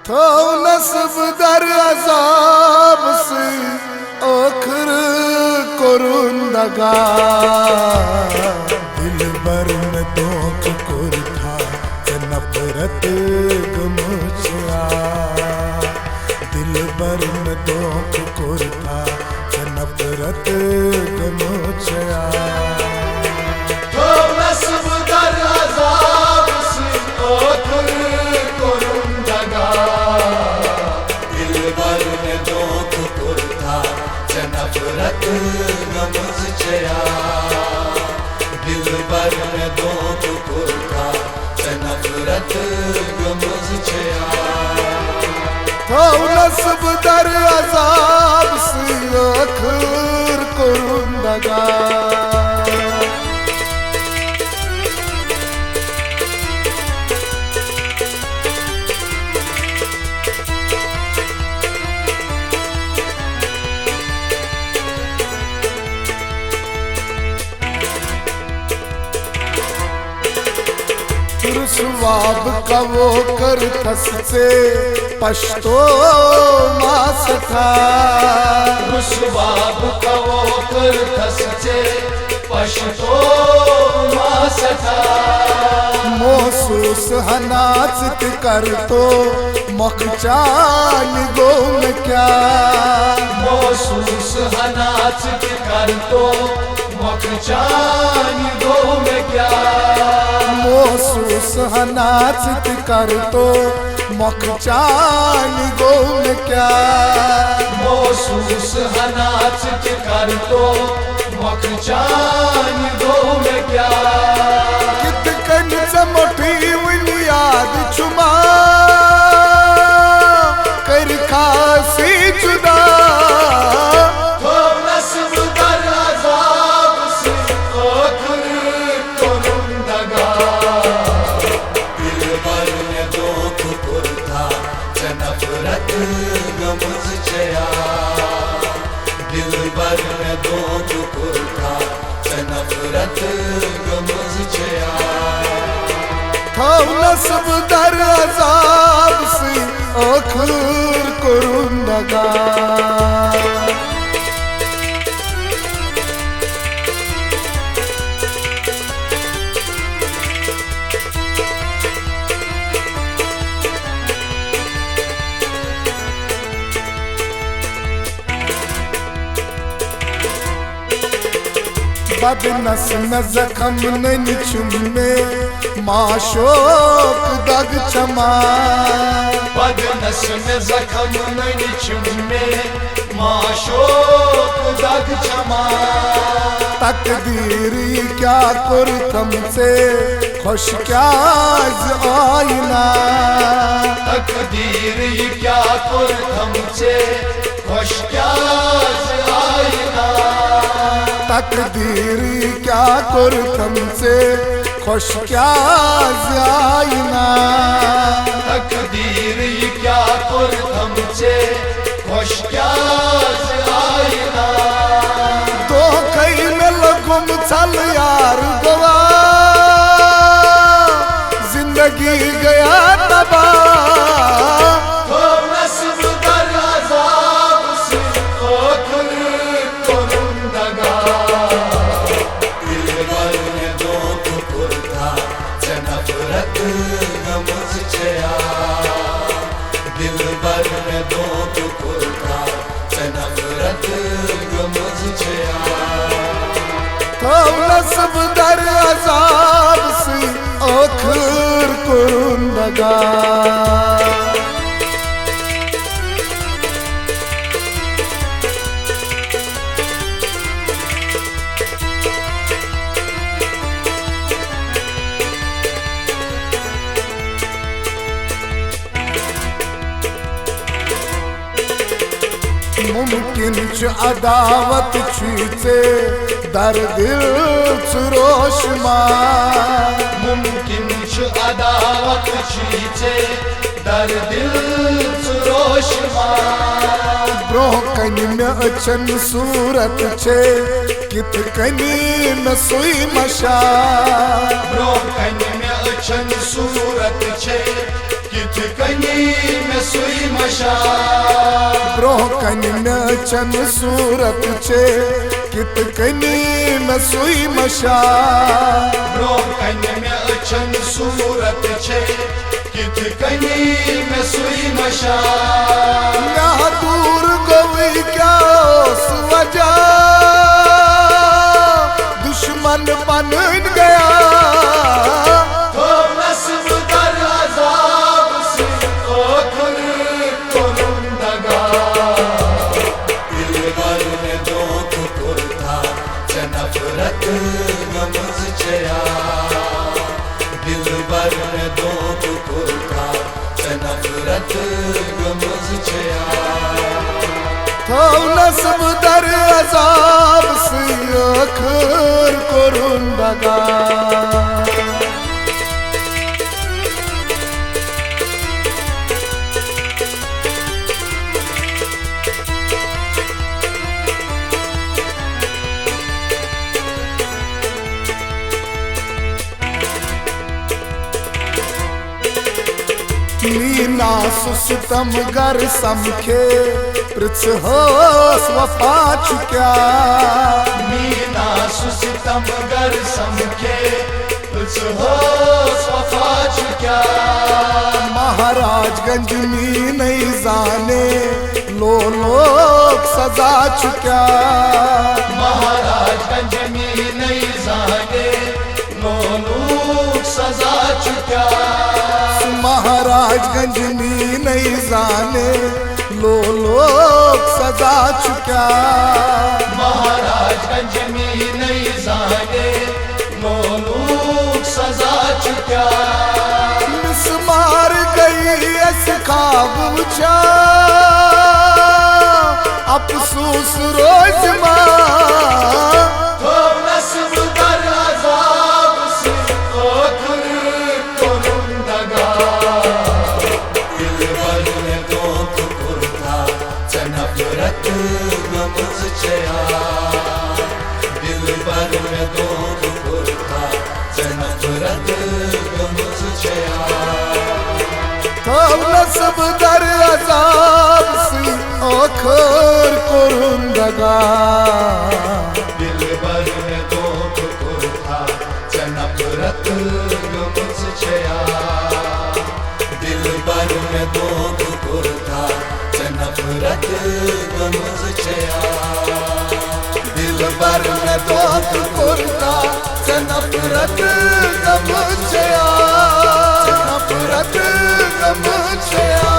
थो नस्ब दर अजाब से आखिर कोरुंदगा दिल भर में दोख कुर था नफरत गमुचिया दिल भर में दोख कुर था नफरत गमुचिया थो नस्ब दर अजाब से आखिर कोरुंदगा दिल भर में दोख कुर था नफरत गमुचिया दिल भर में दोख कुर था नफरत गमुचिया थो नस्ब दर अजाब से आखिर कोरुंदगा रुसवाब का वो कर थस से पश्तो मास था रुसवाब का वो कर थस से पश्तो मास था महसूस हनाचित कर तो मखचान गो में क्या महसूस हनाचित कर तो मखचान गो में क्या महसूस हनाचित कर तो मखचान गो में क्या महसूस हनाचित कर तो मखचान गो में क्या कित कन चमठी बुनियाद छुमा कर खासी जुदा थो नस्ब दर अजाब से आखिर कोरुंदगा दिल भर में दोख कुर था नफरत गमुचिया दिल भर में दोख कुर था नफरत गमुचिया थो नस्ब दर अजाब से आखिर कोरुंदगा बदनस में जख्म नहीं चुमे माशोक दग चमा बदनस में जख्म नहीं चुमे माशोक दग चमा तकदीर क्या कर तुमसे खुश क्या आईना तकदीर क्या कर हमसे खुश क्या आईना तकदीर क्या कर तुमसे खुश क्या आईना तकदीर क्या कर हमसे खुश क्या आईना तो कई में लगुम चल यार गवा जिंदगी गया तबाह थो नस्ब दर अजाब से आखिर कोरुंदगा दिल भर में दोख कुर था नफरत गमुचिया दिल भर में दोख कुर था नफरत गमुचिया थो नस्ब दर अजाब से आखिर कोरुंदगा मुमकिन च अदावत छीचे दर दिल च रोशमा मुमकिन च अदावत छीचे दर दिल च रोशमा ब्रोह कनी में अचन सूरत छे कित कनी न सुई मशा ब्रोह कनी में अचन सूरत छे कित कनी में सुई मशा ब्रोह कन में चन सूरत छे कित कनी में सुई मशा ब्रोह कन में अचन सूरत छे कित कनी में सुई मशा यहाँ दूर गोई क्या वजह दुश्मन बन गया तो नस्ब दर अजाब से ओखर कोरुंदगा दिल भर में दुख कुर्ता च नफरत गमज चया दिल भर में दुख कुर्ता च नफरत गमज चया तो नस्ब दर अजाब से आखिर कोरुंदगा मीना सुस्तम गर समखे पृछ होस वफा चुक्या मीना सुस्तम गर समखे पृछ होस वफा चुक्या महाराजगंज में नहीं जाने लोग सजा चुक्या महाराजगंज में नहीं जाने लोग सजा चुक्या महाराजगंज में नहीं जाने लोग सजा चुक्या महाराजगंज में नहीं जाने लोग सजा चुक्या मिस मार गई ऐस खाब उछा अफसोस रोज तो नस्ब दर अजाब से ओखर कोरुंदगा दिल भर में दुख कुर्ता च नफरत गमज चया दिल भर में दुख कुर्ता च नफरत गमज चया तो नस्ब दर अजाब से आखिर कोरुंदगा दिल भर में दुख कुर्ता च नफरत गमज चया दिल भर में दुख कुर्ता च नफरत गमज चया दिल भर में दुख कुर्ता च नफरत गमज चया नफरत गम छया।